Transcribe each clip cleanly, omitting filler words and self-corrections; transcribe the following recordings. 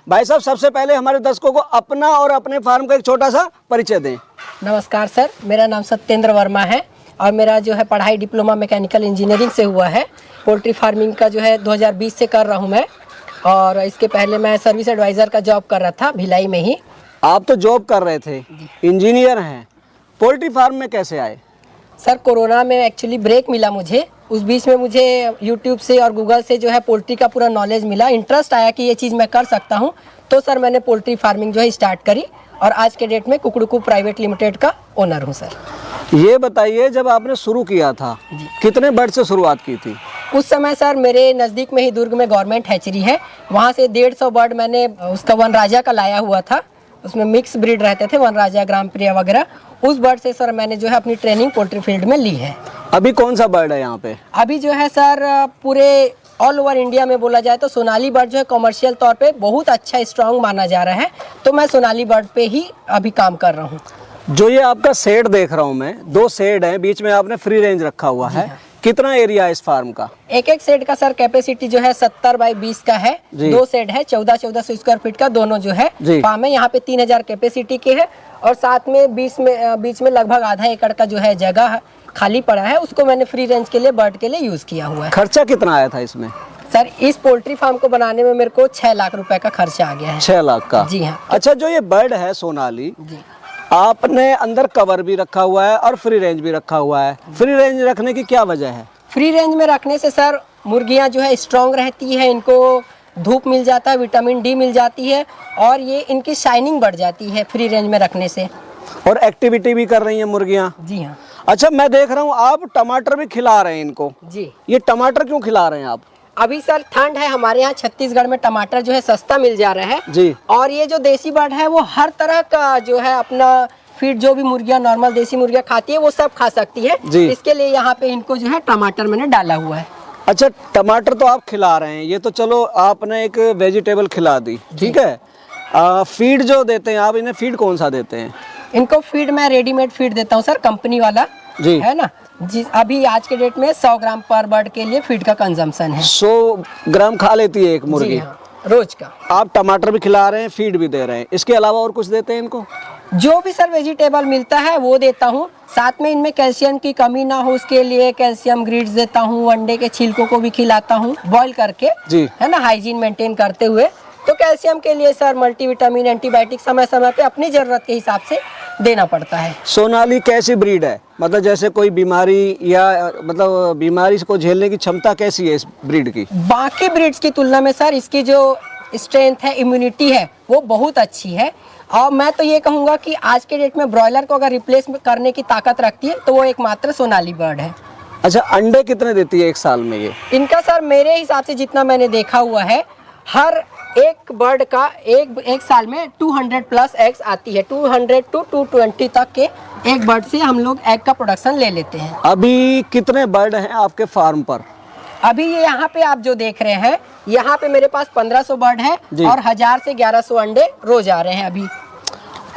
भाई साहब, सबसे पहले हमारे दर्शकों को अपना और अपने फार्म का एक छोटा सा परिचय दें। नमस्कार सर, मेरा नाम सत्येंद्र वर्मा है और मेरा जो है पढ़ाई डिप्लोमा मैकेनिकल इंजीनियरिंग से हुआ है। पोल्ट्री फार्मिंग का जो है 2020 से कर रहा हूँ मैं, और इसके पहले मैं सर्विस एडवाइज़र का जॉब कर रहा था भिलाई में ही। आप तो जॉब कर रहे थे, इंजीनियर हैं, पोल्ट्री फार्म में कैसे आए? सर कोरोना में एक्चुअली ब्रेक मिला मुझे, उस बीच में मुझे यूट्यूब से और गूगल से जो है पोल्ट्री का पूरा नॉलेज मिला, इंटरेस्ट आया कि ये चीज़ मैं कर सकता हूँ। तो सर मैंने पोल्ट्री फार्मिंग जो है स्टार्ट करी और आज के डेट में कुकड़ू प्राइवेट लिमिटेड का ओनर हूँ सर। ये बताइए, जब आपने शुरू किया था कितने बर्ड से शुरुआत की थी? उस समय सर मेरे नज़दीक में ही दुर्ग में गवर्नमेंट हैचरी है, वहाँ से 150 बर्ड मैंने उसका वनराजा का लाया हुआ था। उसमें मिक्स ब्रीड रहते थे, वनराजा, ग्राम प्रिया वगैरह। उस बर्ड से सर मैंने जो है अपनी ट्रेनिंग पोल्ट्री फील्ड में ली है। अभी कौन सा बर्ड है यहाँ पे? अभी जो है सर पूरे ऑल ओवर इंडिया में बोला जाए तो सोनाली बर्ड जो है कमर्शियल तौर पे बहुत अच्छा स्ट्रॉन्ग माना जा रहा है, तो मैं सोनाली बर्ड पे ही अभी काम कर रहा हूँ। जो ये आपका शेड देख रहा हूँ मैं, 2 शेड हैं, बीच में आपने फ्री रेंज रखा हुआ है। कितना एरिया है इस फार्म का? एक शेड का सर कैपेसिटी जो है 70 बाई 20 का है। 2 शेड है, 1400 स्क्वायर फीट का दोनों जो है फार्म है। यहाँ पे 3000 कैपेसिटी के है और साथ में बीच में लगभग आधा एकड़ का जो है जगह खाली पड़ा है, उसको मैंने फ्री रेंज के लिए बर्ड के लिए यूज किया हुआ है। खर्चा कितना आया था इसमें? सर इस पोल्ट्री फार्म को बनाने में मेरे को 6 लाख रुपए का खर्चा आ गया है। 6 लाख का? जी हाँ। अच्छा, जो ये बर्ड है सोनाली, आपने अंदर कवर भी रखा हुआ है और फ्री रेंज भी रखा हुआ है। फ्री रेंज रखने की क्या वजह है? फ्री रेंज में रखने से सर मुर्गियां जो है स्ट्रांग रहती है, इनको धूप मिल जाता है, विटामिन डी मिल जाती है और ये इनकी शाइनिंग बढ़ जाती है फ्री रेंज में रखने से। और एक्टिविटी भी कर रही हैं मुर्गियां? जी हाँ। अच्छा, मैं देख रहा हूँ आप टमाटर भी खिला रहे हैं इनको। जी। ये टमाटर क्यों खिला रहे हैं आप? अभी सर ठंड है, हमारे यहाँ छत्तीसगढ़ में टमाटर जो है सस्ता मिल जा रहा है जी। और ये जो देसी बर्ड है वो हर तरह का जो है अपना फीड, जो भी मुर्गियाँ नॉर्मल देसी मुर्गियाँ खाती है वो सब खा सकती है। इसके लिए यहाँ पे इनको जो है टमाटर मैंने डाला हुआ है। अच्छा, टमाटर तो आप खिला रहे हैं, ये तो चलो आपने एक वेजिटेबल खिला दी, ठीक है। फीड जो देते हैं आप, इन्हें फीड कौन सा देते हैं? इनको फीड मैं रेडीमेड फीड देता हूँ सर, कंपनी वाला जी है ना। जी, अभी आज के डेट में 100 ग्राम पर बर्ड के लिए फीड का कंजम्पशन है। 100 ग्राम खा लेती है एक मुर्गी? हाँ, रोज का। आप टमाटर भी खिला रहे हैं, फीड भी दे रहे हैं, इसके अलावा और कुछ देते हैं इनको? जो भी सर वेजिटेबल मिलता है वो देता हूँ, साथ में इनमें कैल्शियम की कमी ना हो उसके लिए कैल्शियम ग्रिड्स देता हूँ, अंडे के छिलकों को भी खिलाता हूँ बॉईल करके, जी है ना, हाइजीन मेंटेन करते हुए। तो कैल्शियम के लिए सर मल्टीविटामिन, एंटीबायोटिक समय समय पे अपनी जरूरत के हिसाब से देना पड़ता है। सोनाली कैसी ब्रीड है? मतलब जैसे कोई बीमारी या मतलब बीमारी को झेलने की क्षमता कैसी है इस ब्रीड की? बाकी ब्रीड्स की तुलना में सर इसकी जो स्ट्रेंथ है, इम्यूनिटी है, वो बहुत अच्छी है। और मैं तो ये कहूँगा कि आज के डेट में ब्रॉयलर को अगर रिप्लेस करने की ताकत रखती है तो वो एकमात्र सोनाली बर्ड है। अच्छा, अंडे कितने देती है एक साल में ये? इनका सर मेरे हिसाब से जितना मैंने देखा हुआ है, हर एक बर्ड का एक साल में 200 प्लस एग्स आती है। 200 to 220 तक के एक बर्ड से हम लोग एग का प्रोडक्शन ले लेते हैं। अभी कितने बर्ड हैं आपके फार्म पर? अभी ये यहाँ पे आप जो देख रहे हैं, यहाँ पे मेरे पास 1500 बर्ड है और 1000 से 1100 अंडे रोज आ रहे हैं। अभी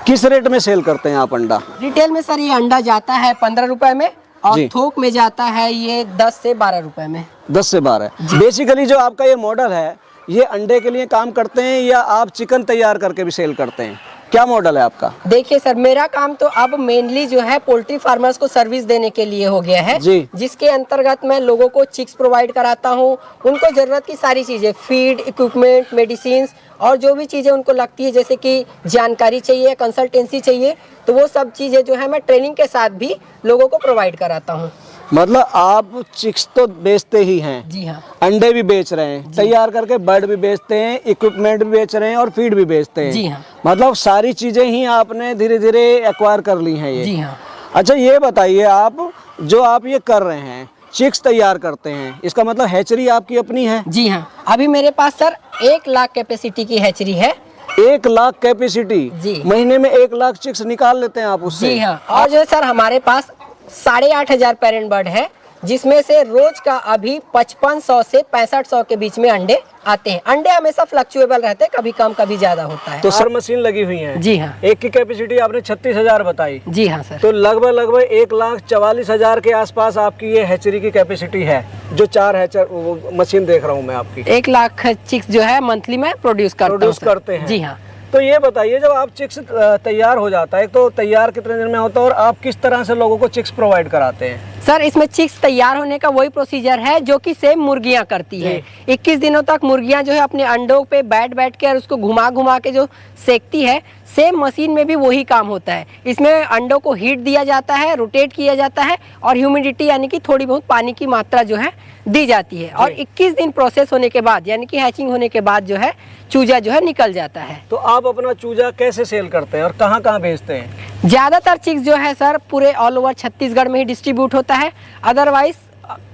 किस रेट में सेल करते हैं आप अंडा? रिटेल में सर ये अंडा जाता है 15 रुपए में और थोक में जाता है ये 10 से 12 रुपए में। 10 से 12। बेसिकली जो आपका ये मॉडल है, ये अंडे के लिए काम करते हैं या आप चिकन तैयार करके भी सेल करते हैं? क्या मॉडल है आपका? देखिए सर, मेरा काम तो अब मेनली जो है पोल्ट्री फार्मर्स को सर्विस देने के लिए हो गया है, जिसके अंतर्गत मैं लोगों को चिक्स प्रोवाइड कराता हूँ, उनको जरूरत की सारी चीजें, फीड, इक्विपमेंट, मेडिसिन और जो भी चीजें उनको लगती है, जैसे कि जानकारी चाहिए, कंसल्टेंसी चाहिए, तो वो सब चीजें जो है मैं ट्रेनिंग के साथ भी लोगों को प्रोवाइड कराता हूँ। मतलब आप चिक्स तो बेचते ही हैं? जी हाँ। अंडे भी बेच रहे हैं, तैयार करके बर्ड भी बेचते हैं, इक्विपमेंट भी बेच रहे हैं और फीड भी बेचते हैं? जी हाँ। मतलब सारी चीजें ही आपने धीरे धीरे एक्वायर कर ली हैं ये? जी हाँ। अच्छा, ये बताइए, आप जो आप ये कर रहे हैं, चिक्स तैयार करते हैं, इसका मतलब हैचरी आपकी अपनी है? जी हाँ। अभी मेरे पास सर 1 लाख कैपेसिटी की हैचरी है। 1 लाख कैपेसिटी? जी। महीने में 1 लाख चिक्स निकाल लेते हैं आप उससे? जी हाँ। और जो है सर हमारे पास 8500 पेरेंट बर्ड है, जिसमें से रोज का अभी 5500 से 6500 के बीच में अंडे आते हैं। अंडे हमेशा फ्लक्चुएबल रहते हैं, कभी कम कभी ज्यादा होता है। तो सर मशीन लगी हुई है? जी हाँ। एक की कैपेसिटी आपने 36,000 बताई। जी हाँ सर। तो लगभग 1,44,000 के आसपास आपकी ये हैचरी की कैपेसिटी है, जो 4 हैचर मशीन देख रहा हूँ मैं आपकी। 1 लाख चिक्स जो है मंथली में प्रोड्यूस करते हैं। जी हाँ। तो ये बताइए, जब आप चिक्स तैयार हो जाता है तो तैयार कितने दिन में होता है, और आप किस तरह से लोगों को चिक्स प्रोवाइड कराते हैं? सर इसमें चिक्स तैयार होने का वही प्रोसीजर है जो कि सेम मुर्गियां करती है। 21 दिनों तक मुर्गियां जो है अपने अंडों पे बैठ के और उसको घुमा घुमा के जो सेकती है, सेम मशीन में भी वही काम होता है। इसमें अंडों को हीट दिया जाता है, रोटेट किया जाता है और ह्यूमिडिटी यानी कि थोड़ी बहुत पानी की मात्रा जो है दी जाती है, और 21 दिन प्रोसेस होने के बाद यानी कि हैचिंग होने के बाद जो है चूजा जो है निकल जाता है। तो आप अपना चूजा कैसे सेल करते हैं और कहाँ कहाँ भेजते हैं? ज्यादातर चिक्स जो है सर पूरे ऑल ओवर छत्तीसगढ़ में ही डिस्ट्रीब्यूट होता है। अदरवाइज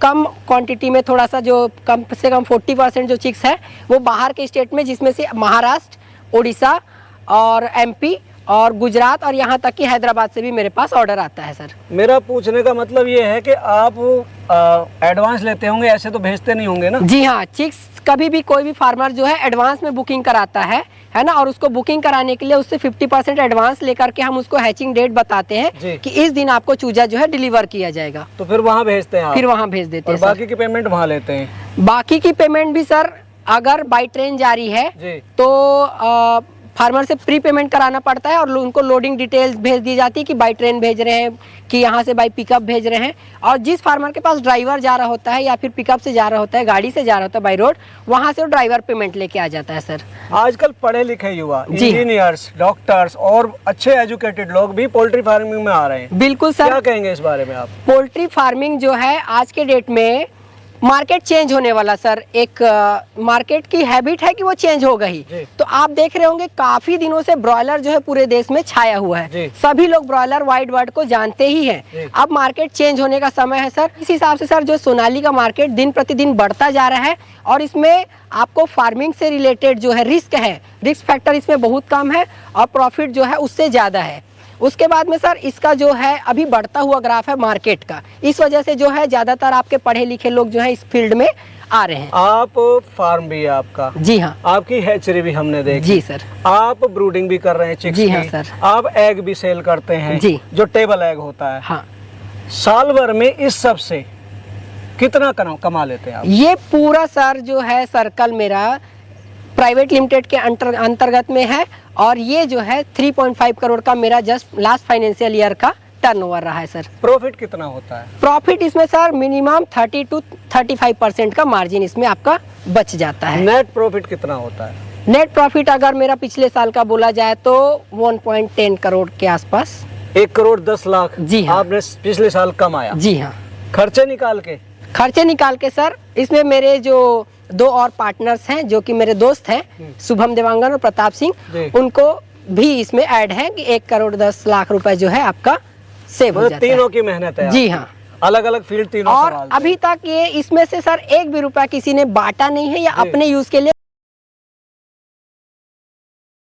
कम क्वांटिटी में, थोड़ा सा जो कम से कम 40% जो चिक्स है वो बाहर के स्टेट में, जिसमें से महाराष्ट्र, उड़ीसा और एमपी और गुजरात और यहाँ तक कि हैदराबाद से भी मेरे पास ऑर्डर आता है सर। मेरा पूछने का मतलब ये है कि आप एडवांस लेते होंगे, ऐसे तो भेजते नहीं होंगे ना? जी हाँ, चिक्स कभी भी कोई भी फार्मर जो है एडवांस में बुकिंग कराता है ना, और उसको बुकिंग कराने के लिए उससे 50% एडवांस लेकर के हम उसको हैचिंग डेट बताते हैं कि इस दिन आपको चूजा जो है डिलीवर किया जाएगा। तो फिर वहाँ भेजते हैं आप? फिर वहाँ भेज देते हैं। बाकी की पेमेंट वहाँ लेते हैं? बाकी की पेमेंट भी सर अगर बाई ट्रेन जा रही है तो फार्मर से प्री पेमेंट कराना पड़ता है और उनको लोडिंग डिटेल्स भेज दी जाती है कि बाई ट्रेन भेज रहे हैं कि यहाँ से बाई पिकअप भेज रहे हैं। और जिस फार्मर के पास ड्राइवर जा रहा होता है या फिर पिकअप से जा रहा होता है, गाड़ी से जा रहा होता है बाई रोड, वहाँ से वो ड्राइवर पेमेंट लेके आ जाता है सर। आजकल पढ़े लिखे युवा, इंजीनियर्स, डॉक्टर्स और अच्छे एजुकेटेड लोग भी पोल्ट्री फार्मिंग में आ रहे हैं। बिल्कुल सर। क्या कहेंगे इस बारे में आप? पोल्ट्री फार्मिंग जो है आज के डेट में मार्केट चेंज होने वाला सर, एक मार्केट की हैबिट है कि वो चेंज हो गई। तो आप देख रहे होंगे काफी दिनों से ब्रॉयलर जो है पूरे देश में छाया हुआ है, सभी लोग ब्रॉयलर वाइड बर्ड को जानते ही हैं। अब मार्केट चेंज होने का समय है सर। इस हिसाब से सर जो सोनाली का मार्केट दिन प्रतिदिन बढ़ता जा रहा है और इसमें आपको फार्मिंग से रिलेटेड जो है रिस्क फैक्टर इसमें बहुत कम है और प्रॉफिट जो है उससे ज्यादा है। उसके बाद में सर इसका जो है अभी बढ़ता हुआ ग्राफ है मार्केट का, इस वजह से जो है ज्यादातर आपके पढ़े लिखे लोग जो है इस फील्ड में आ रहे हैं। आप फार्म भी है आपका? जी हाँ। आपकी हैचरी भी हमने देखी? जी सर। आप ब्रूडिंग भी कर रहे हैं चिक्स? जी हाँ सर। आप एग भी सेल करते हैं? जी। जो टेबल एग होता है? हाँ। साल भर में इस सब से कितना कमा लेते हैं आप? ये पूरा सर जो है सर्कल मेरा प्राइवेट लिमिटेड के अंतर्गत में है और ये जो है 3.5 करोड़ का मेरा जस्ट लास्ट फाइनेंशियल ईयर का टर्नओवर रहा है सर। प्रॉफिट कितना होता है? प्रॉफिट इसमें सर मिनिमम 30 to 35% का मार्जिन इसमें आपका बच जाता है। नेट प्रॉफिट कितना होता है? नेट प्रॉफिट अगर मेरा पिछले साल का बोला जाए तो 1.10 करोड़ के आसपास। 1 करोड़ 10 लाख? जी हाँ। आपने पिछले साल कमाया? जी हाँ। खर्चे निकाल के सर इसमें मेरे जो 2 और पार्टनर्स हैं जो कि मेरे दोस्त हैं, शुभम देवांगन और प्रताप सिंह, उनको भी इसमें ऐड है कि 1 करोड़ 10 लाख रुपए जो है आपका सेव हो जाता है। तीनों की मेहनत है? जी हाँ। अलग अलग फील्ड तीनों और अभी तक ये इसमें से सर 1 भी रुपया किसी ने बांटा नहीं है या अपने यूज के लिए